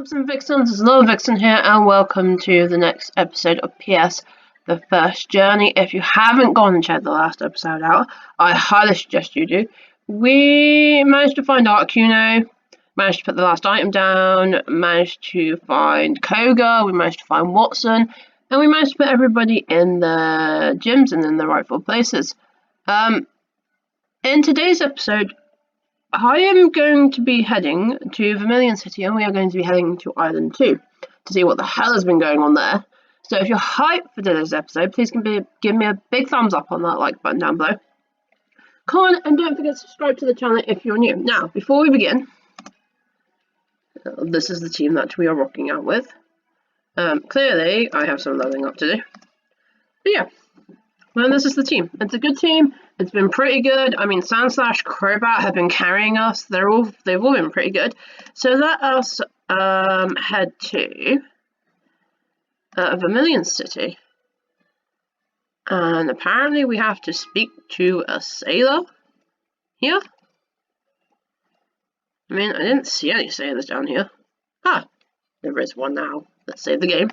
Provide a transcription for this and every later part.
Vixens and Vixens, it's Little Vixen here, and welcome to the next episode of PS The First Journey. If you haven't gone and checked the last episode out, I highly suggest you do. We managed to find Arcuno, managed to put the last item down, managed to find Koga, we managed to find Watson, and we managed to put everybody in the gyms and in the rightful places. In today's episode, I am going to be heading to Vermilion City, and we are going to be heading to Island 2 to see what the hell has been going on there. So if you're hyped for today's episode, please give me a big thumbs up on that like button down below. Come on, and don't forget to subscribe to the channel if you're new. Now, before we begin, this is the team that we are rocking out with. Clearly, I have some leveling up to do. But yeah, well, this is the team. It's a good team. It's been pretty good. I mean, Sandslash, Crobat have been carrying us. They've all been pretty good. So let us head to Vermilion City. And apparently we have to speak to a sailor here. I mean, I didn't see any sailors down here. Ah, there is one now. Let's save the game.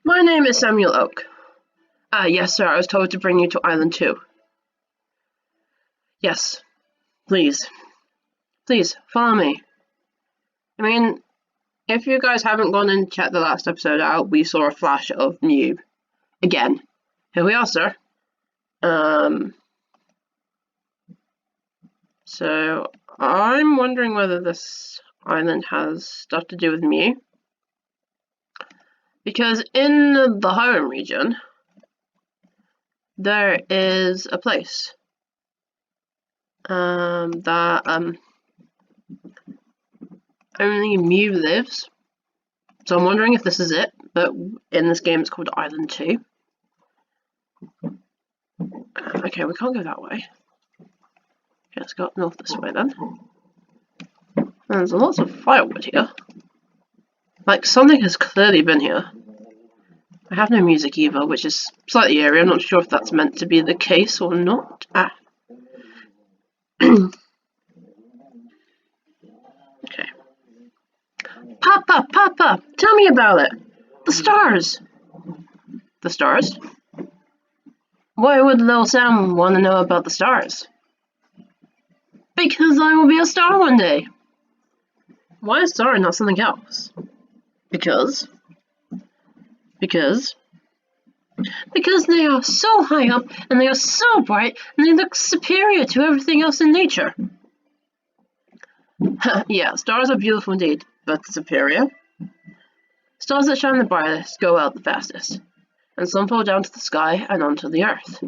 My name is Samuel Oak. Yes, sir, I was told to bring you to Island 2. Yes, please. Please, follow me. I mean, if you guys haven't gone and checked the last episode out, we saw a flash of Mew. Again. Here we are, sir. So, I'm wondering whether this island has stuff to do with Mew. Because in the Hoenn region, there is a place that only Mew lives. So I'm wondering if this is it, but in this game it's called Island 2. Okay, we can't go that way. Okay, let's go up north this way then. And there's lots of firewood here. Like, something has clearly been here. I have no music either, which is slightly eerie. I'm not sure if that's meant to be the case or not. Okay. Papa, tell me about it. The stars. The stars? Why would little Sam want to know about the stars? Because I will be a star one day. Why a star and not something else? Because they are so high up, and they are so bright, and they look superior to everything else in nature. Yeah, stars are beautiful indeed, but superior? Stars that shine the brightest go out the fastest, and some fall down to the sky and onto the earth.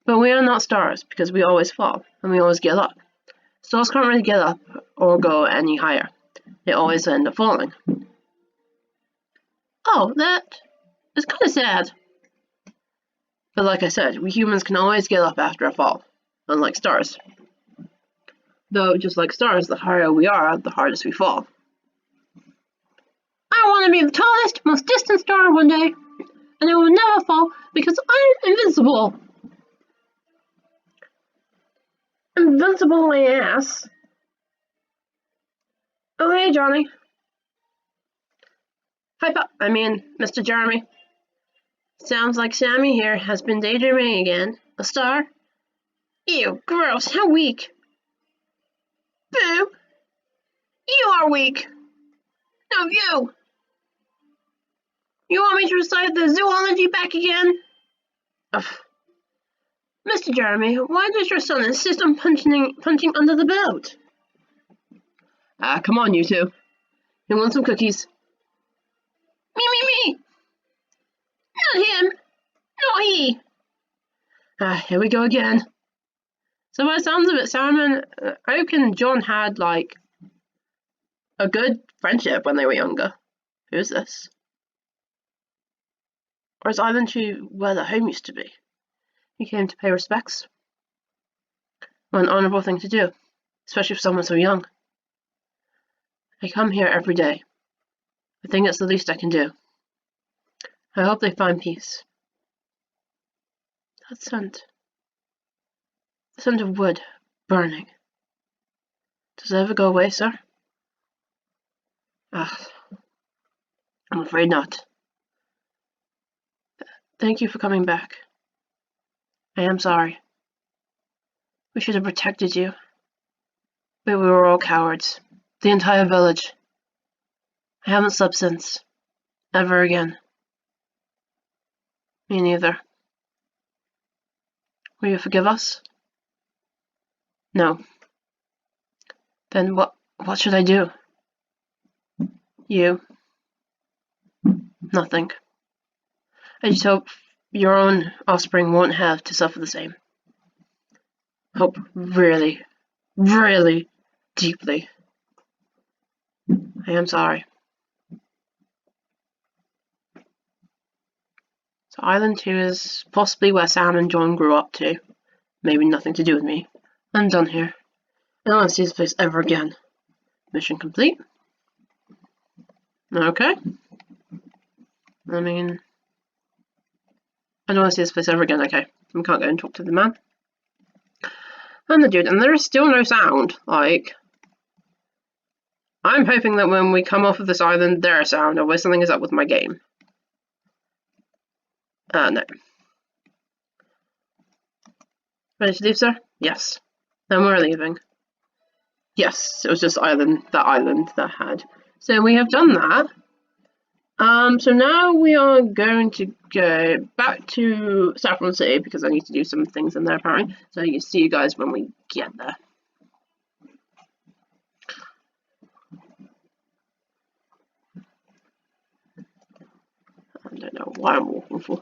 But we are not stars, because we always fall, and we always get up. Stars can't really get up or go any higher. They always end up falling. Oh, that is kind of sad. But like I said, we humans can always get up after a fall, unlike stars. Though, just like stars, the higher we are, the hardest we fall. I want to be the tallest, most distant star one day, and I will never fall because I'm invincible. Invincible, my ass. Oh, hey, Johnny. Hi, Mr. Jeremy. Sounds like Sammy here has been daydreaming again. A star? Ew, gross, how weak. Boo! You are weak! No, you! You want me to recite the zoology back again? Ugh. Mr. Jeremy, why does your son insist on punching under the belt? Come on, you two. You want some cookies? Me! Not him! Not he! Here we go again. So by the sounds of it, Sam, Oak and John had, like, a good friendship when they were younger. Who is this? Or is Island 2 where the home used to be? He came to pay respects. What an honourable thing to do, especially for someone so young. I come here every day. I think it's the least I can do. I hope they find peace. That scent. The scent of wood burning. Does it ever go away, sir? Ah, I'm afraid not. Thank you for coming back. I am sorry. We should have protected you. But we were all cowards. The entire village. I haven't slept since. Ever again. Me neither. Will you forgive us? No. Then what should I do? You. Nothing. I just hope your own offspring won't have to suffer the same. Hope really, really deeply. I am sorry. So Island 2 is possibly where Sam and John grew up too. Maybe nothing to do with me. I'm done here. I don't want to see this place ever again. Mission complete. Okay. I mean, I don't want to see this place ever again. Okay. We can't go and talk to the man. And the dude. And there is still no sound. Like, I'm hoping that when we come off of this island, there's sound, or something is up with my game. No. Ready to leave, sir? Yes. Then we're leaving. Yes, it was just that island that had. So we have done that. So now we are going to go back to Saffron City because I need to do some things in there apparently. So I can see you guys when we get there. I don't know why I'm walking for.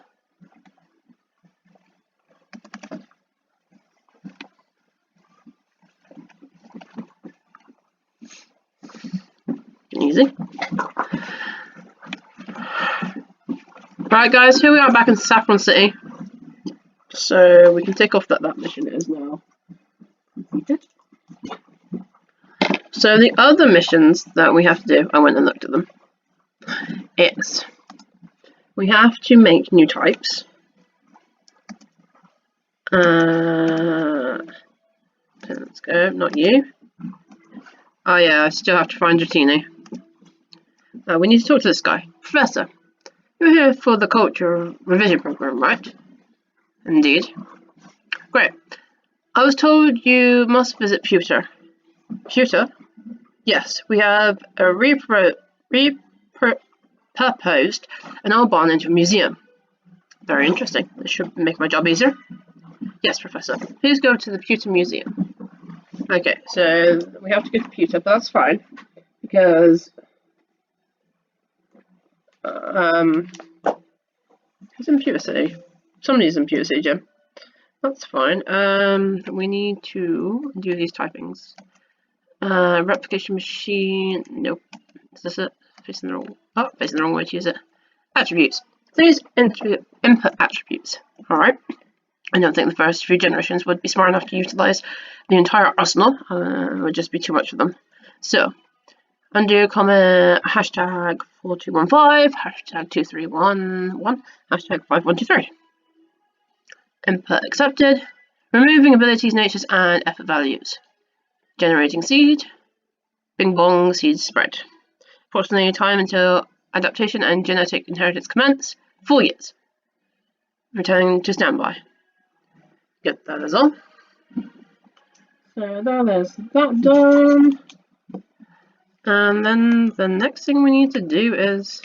Easy. Right guys, here we are back in Saffron City. So we can tick off that mission is now completed. So the other missions that we have to do, I went and looked at them. It's we have to make new types. Let's go, not you. Oh yeah, I still have to find Dratini. We need to talk to this guy. Professor, you're here for the culture revision program, right? Indeed. Great. I was told you must visit Pewter. Pewter? Yes, we have repurposed an old barn into a museum. Very interesting. This should make my job easier. Yes, Professor. Please go to the Pewter Museum. Okay, so we have to go to Pewter, but that's fine. Because who's in Pewter City? Somebody's in Pewter City, Jim. That's fine. We need to do these typings. Replication machine. Nope. Is this it? Facing the wrong way to use it. Attributes. These input attributes. Alright. I don't think the first few generations would be smart enough to utilize the entire arsenal. It would just be too much for them. So, undo comment hashtag 4215, hashtag 2311, hashtag 5123. Input accepted. Removing abilities, natures, and effort values. Generating seed. Bing bong, seed spread. Approximately time until adaptation and genetic inheritance commence. 4 years. Returning to standby. Get that as all. So that is that done. And then the next thing we need to do is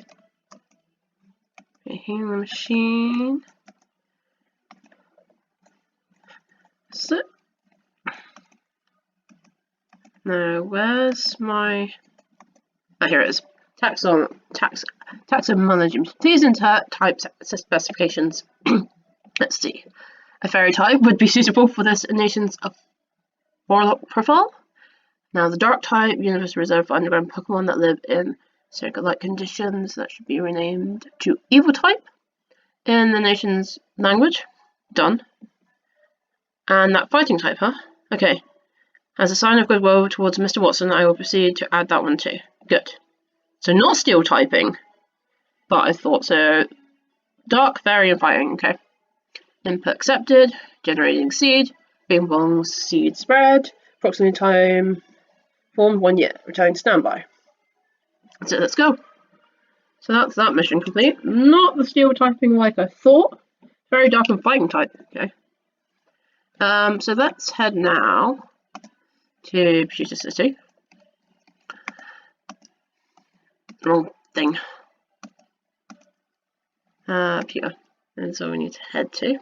healing the machine. So now where's my here it is. Taxon management. Please enter type specifications. Let's see. A fairy type would be suitable for this nation's warlock profile. Now the dark type universe reserved for underground Pokemon that live in circle-like conditions. That should be renamed to evil type in the nation's language. Done. And that fighting type, huh? Okay. As a sign of goodwill towards Mr. Watson, I will proceed to add that one too. Good. So not steel typing, but I thought so. Dark, fairy, and fighting. Okay. Input accepted. Generating seed. Bing bong, seed spread. Approximate time Formed 1 year. Returning to standby. So let's go. So that's that mission complete. Not the steel typing like I thought. Very dark and fighting type. Okay. So let's head now to Pewter City. Wrong thing. Pewter. And so we need to head to.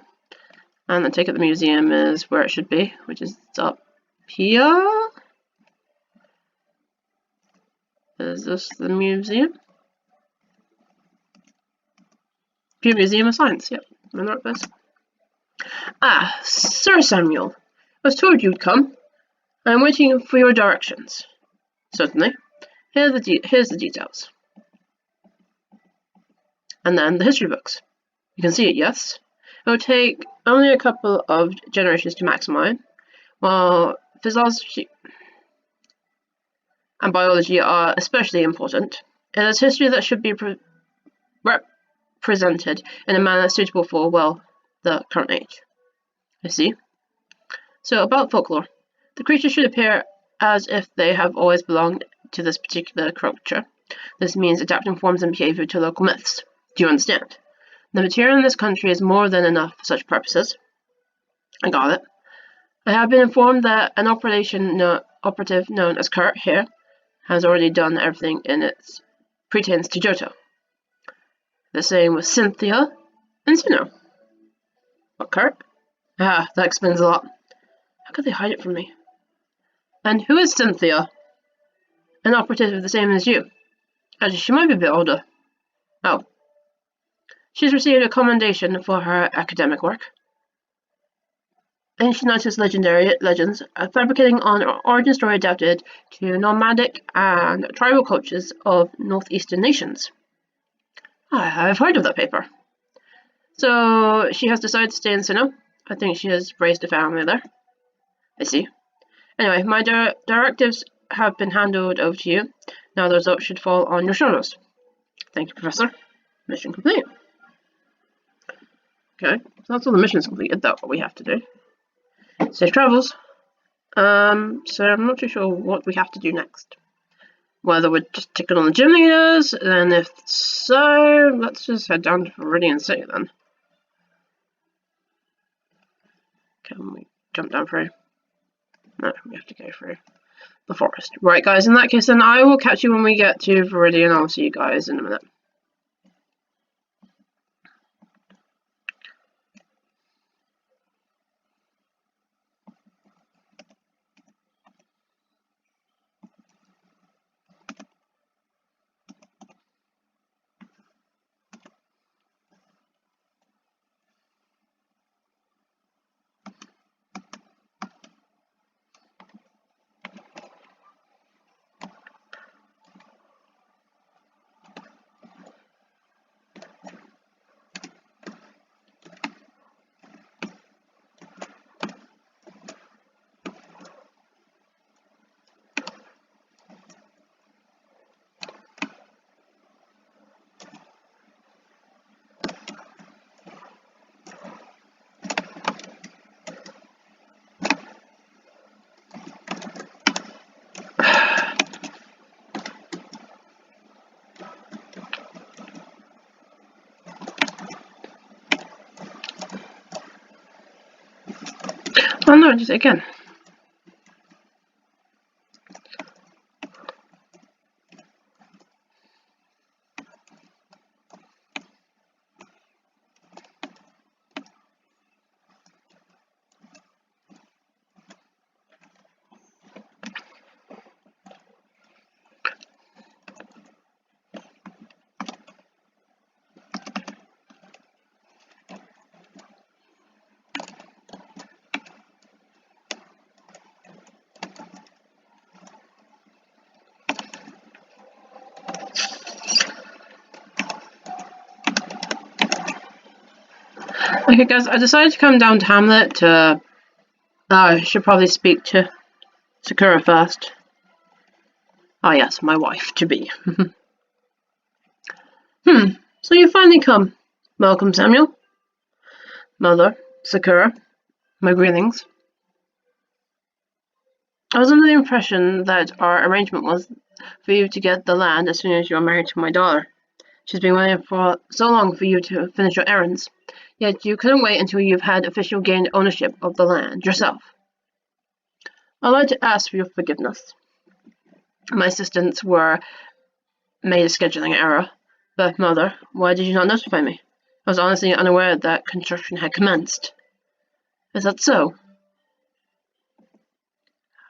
And I take it the museum is where it should be, which is up here. Is this the museum? Pewter Museum of Science, yep. I'm in the right place. Ah, Sir Samuel. I was told you'd come. I'm waiting for your directions. Certainly. Here's the details. And then the history books. You can see it, yes? It will take only a couple of generations to maximize, while physiology and biology are especially important. It is history that should be represented in a manner suitable for, well, the current age. I see. So about folklore. The creatures should appear as if they have always belonged to this particular culture. This means adapting forms and behavior to local myths. Do you understand? The material in this country is more than enough for such purposes. I got it. I have been informed that an operative known as Kurt here has already done everything in its pretense to Johto. The same with Cynthia and Sinnoh. What, Kurt? Ah, that explains a lot. How could they hide it from me? And who is Cynthia? An operative the same as you. Actually, she might be a bit older. Oh. She's received a commendation for her academic work. Ancient Unitas legends, fabricating on an origin story adapted to nomadic and tribal cultures of northeastern nations. I've heard of that paper. So she has decided to stay in Sinnoh. I think she has raised a family there. I see. Anyway, my directives have been handed over to you. Now the results should fall on your shoulders. Thank you, Professor. Mission complete. Okay, so that's all the missions completed. That's what we have to do. Safe travels. So I'm not too sure what we have to do next. Whether we're just ticking on the gym leaders, and if so, let's just head down to Viridian City then. Can we jump down through? No, we have to go through the forest. Right, guys, in that case, then I will catch you when we get to Viridian. I'll see you guys in a minute. Oh no, just again. Okay, guys, I decided to come down to Hamlet to. I should probably speak to Sakura first. Ah, yes, my wife to be. So you finally come. Welcome, Samuel. Mother, Sakura, my greetings. I was under the impression that our arrangement was for you to get the land as soon as you are married to my daughter. She's been waiting for so long for you to finish your errands, yet you couldn't wait until you've had official gained ownership of the land yourself. I'd like to ask for your forgiveness. My assistants were made a scheduling error. But, Mother, why did you not notify me? I was honestly unaware that construction had commenced. Is that so?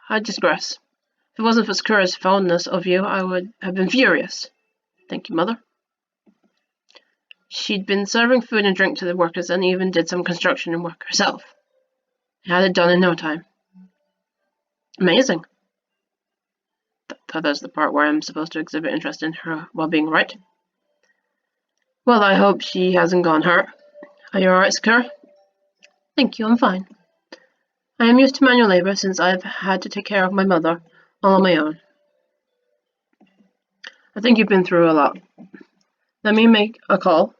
I digress. If it wasn't for Sakura's fondness of you, I would have been furious. Thank you, Mother. She'd been serving food and drink to the workers and even did some construction work herself. Had it done in no time. Amazing. That's the part where I'm supposed to exhibit interest in her well-being, right? Well, I hope she hasn't gone hurt. Are you alright, Sakura? Thank you, I'm fine. I am used to manual labor since I've had to take care of my mother all on my own. I think you've been through a lot. Let me make a call.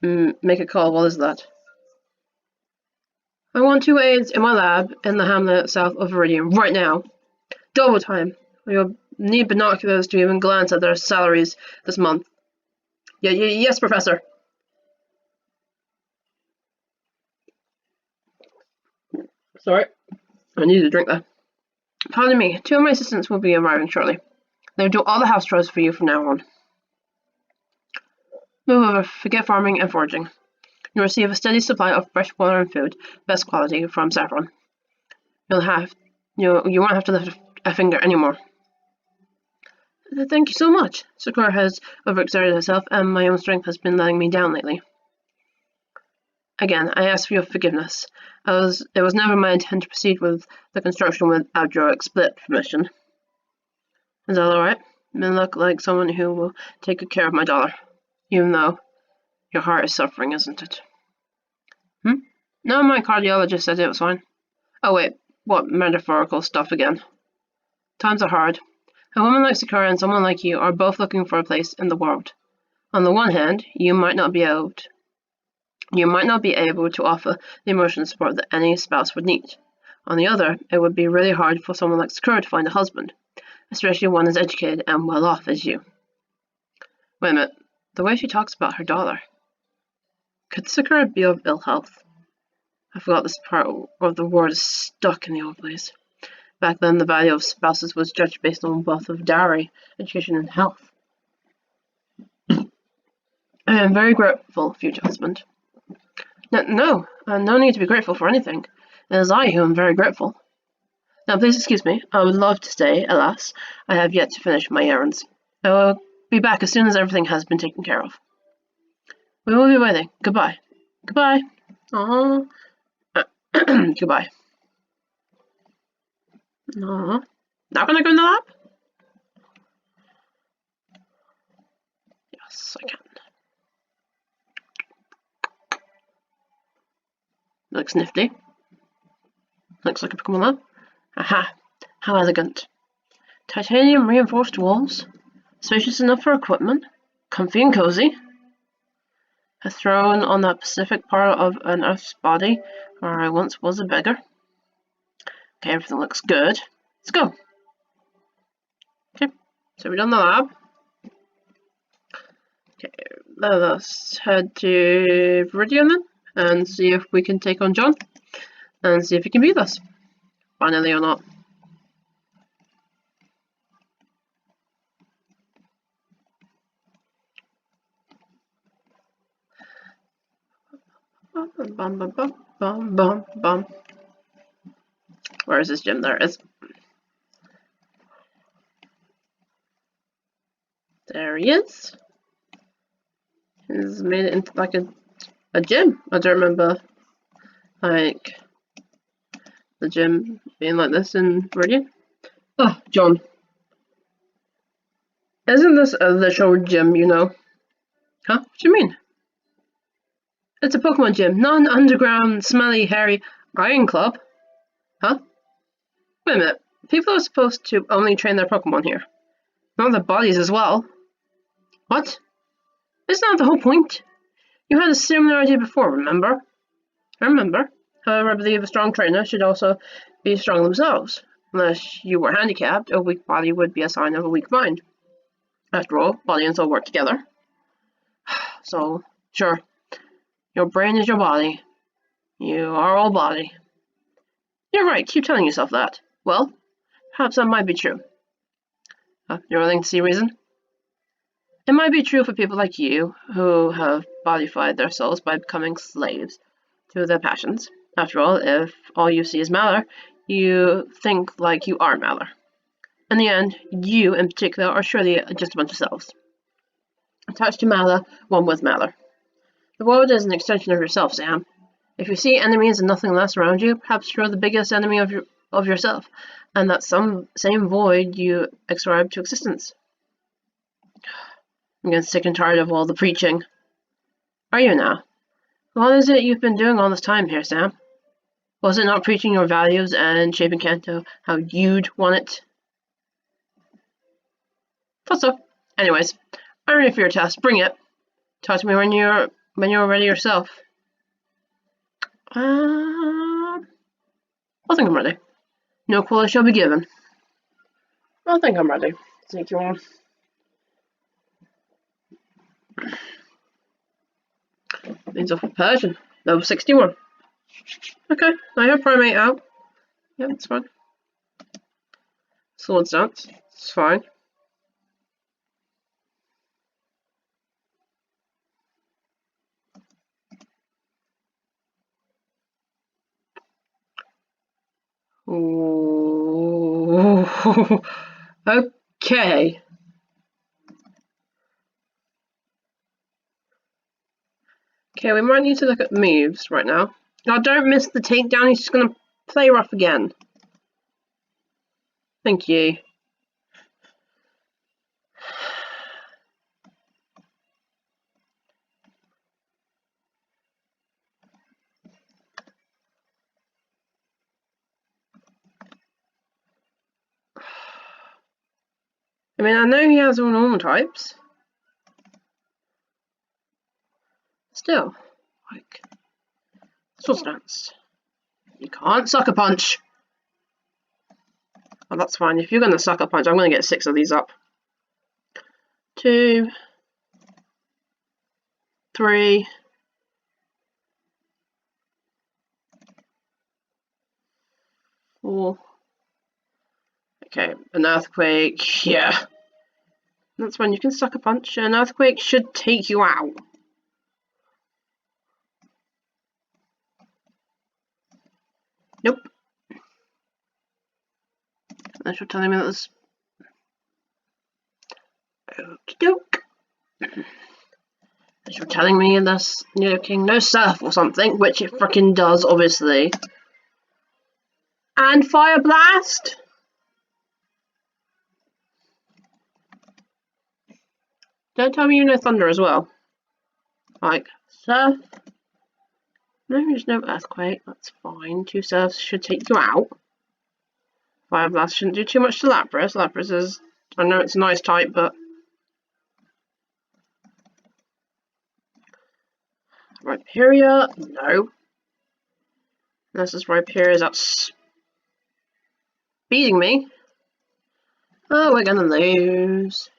Make a call, what is that? I want 2 aides in my lab in the hamlet south of Viridian right now. Double time. You'll need binoculars to even glance at their salaries this month. Yes, Professor. Sorry, I need a drink there. Pardon me, 2 of my assistants will be arriving shortly. They'll do all the house chores for you from now on. Move over, forget farming and foraging. You'll receive a steady supply of fresh water and food, best quality from Saffron. You won't have to lift a finger anymore. Thank you so much. Sakura has overexerted herself, and my own strength has been letting me down lately. Again, I ask for your forgiveness. It was never my intent to proceed with the construction without your explicit permission. Is that alright? You look like someone who will take good care of my daughter, even though your heart is suffering, isn't it? No, my cardiologist said it was fine. Oh wait, what metaphorical stuff again? Times are hard. A woman like Sakura and someone like you are both looking for a place in the world. On the one hand, you might not be able to offer the emotional support that any spouse would need. On the other, it would be really hard for someone like Sakura to find a husband, especially one as educated and well-off as you. Wait a minute, the way she talks about her daughter. Could Sakura be of ill health? I forgot this part of the word is stuck in the old place. Back then, the value of spouses was judged based on wealth of dowry, education, and health. I am very grateful, future husband. No need to be grateful for anything. It is I who am very grateful. Now, please excuse me. I would love to stay, alas. I have yet to finish my errands. I will be back as soon as everything has been taken care of. We will be waiting. Goodbye. Goodbye. Aww. Goodbye. Aww. Not gonna go in the lab? Yes, I can. Looks nifty. Looks like a Pokemon lab. Aha! How elegant. Titanium reinforced walls. Spacious enough for equipment. Comfy and cozy. A throne on that specific part of an Earth's body where I once was a beggar. Okay, everything looks good. Let's go. Okay, so we're done the lab. Okay, let us head to Viridian then and see if we can take on John and see if he can beat us. Finally or not. Bum, bum, bum, bum, bum, bum. Where is this gym? There it is. There he is. He's made it into like a gym. I don't remember like the gym being like this in Viridian. Oh, John. Isn't this a literal gym, you know? Huh? What do you mean? It's a Pokemon gym, not an underground, smelly, hairy iron club. Huh? Wait a minute. People are supposed to only train their Pokemon here. Not their bodies as well. What? Isn't that the whole point? You had a similar idea before, remember? I remember. However, I believe a strong trainer should also be strong themselves. Unless you were handicapped, a weak body would be a sign of a weak mind. After all, body and soul work together. So, sure, your brain is your body. You are all body. You're right, keep telling yourself that. Well, perhaps that might be true. You're willing to see reason? It might be true for people like you, who have bodified their souls by becoming slaves to their passions. After all, if all you see is Malor, you think like you are Malor. In the end, you in particular are surely just a bunch of selves. Attached to Malor, one with Malor. The world is an extension of yourself, Sam. If you see enemies and nothing less around you, perhaps you're the biggest enemy of yourself, and that same void you ascribe to existence. I'm getting sick and tired of all the preaching. Are you now? What is it you've been doing all this time here, Sam? Was it not preaching your values and shaping Kanto how you'd want it? Thought so. Anyways, I'm ready for your test. Bring it. Talk to me when you're ready yourself. I think I'm ready. No quality shall be given. I think I'm ready. Take you on. Means off Persian. Level 61. Okay, I have Primate out. Yeah, that's fine. Sword Stance. It's fine. Ooh. Okay. Okay, we might need to look at moves right now. Now, don't miss the takedown. He's just going to play rough again. Thank you. I mean, I know he has all normal types. Still, like, Sword Stance. You can't Sucker Punch. Oh, that's fine. If you're going to Sucker Punch, I'm going to get 6 of these up. 2, 3. 4. Okay, an Earthquake. Yeah. That's when you can Sucker Punch. An Earthquake should take you out. Nope. Unless you're telling me that was... Okie doke. Unless you're telling me that's Nidoking no Surf or something, which it frickin' does, obviously. And Fire Blast? Don't tell me you know Thunder as well. Like, Surf? No, there's no Earthquake, that's fine. 2 Surfs should take you out. Fire Blast shouldn't do too much to Lapras. Lapras is... I know it's a nice type, but... Rhyperior? No. Unless this Rhyperior is out beating me. Oh, we're gonna lose.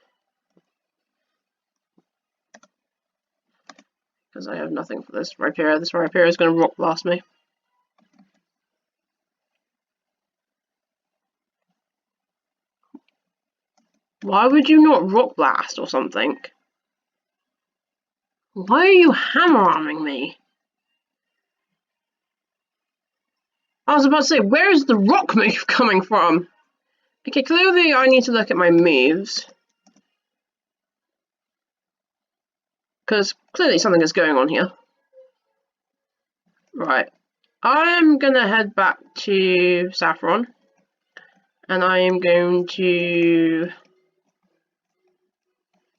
Because I have nothing for this Rhyperior. This Rhyperior is gonna Rock Blast me. Why would you not Rock Blast or something? Why are you hammer-arming me? I was about to say, where is the rock move coming from? Okay, clearly I need to look at my moves. Because clearly something is going on here. Right. I'm going to head back to Saffron. And I am going to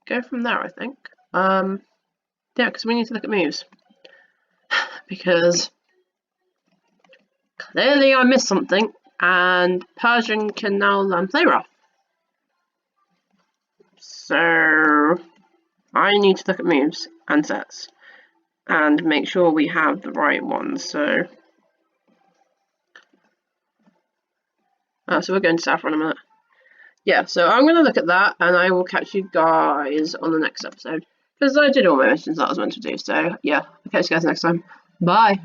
go from there, I think. Yeah, because we need to look at moves. Because clearly I missed something. And Persian can now learn Play Rough. So I need to look at moves and sets and make sure we have the right ones. So So we're going to Saffron in a minute. Yeah, so I'm going to look at that, and I will catch you guys on the next episode. Because I did all my missions that I was meant to do, so yeah, I'll catch you guys next time. Bye!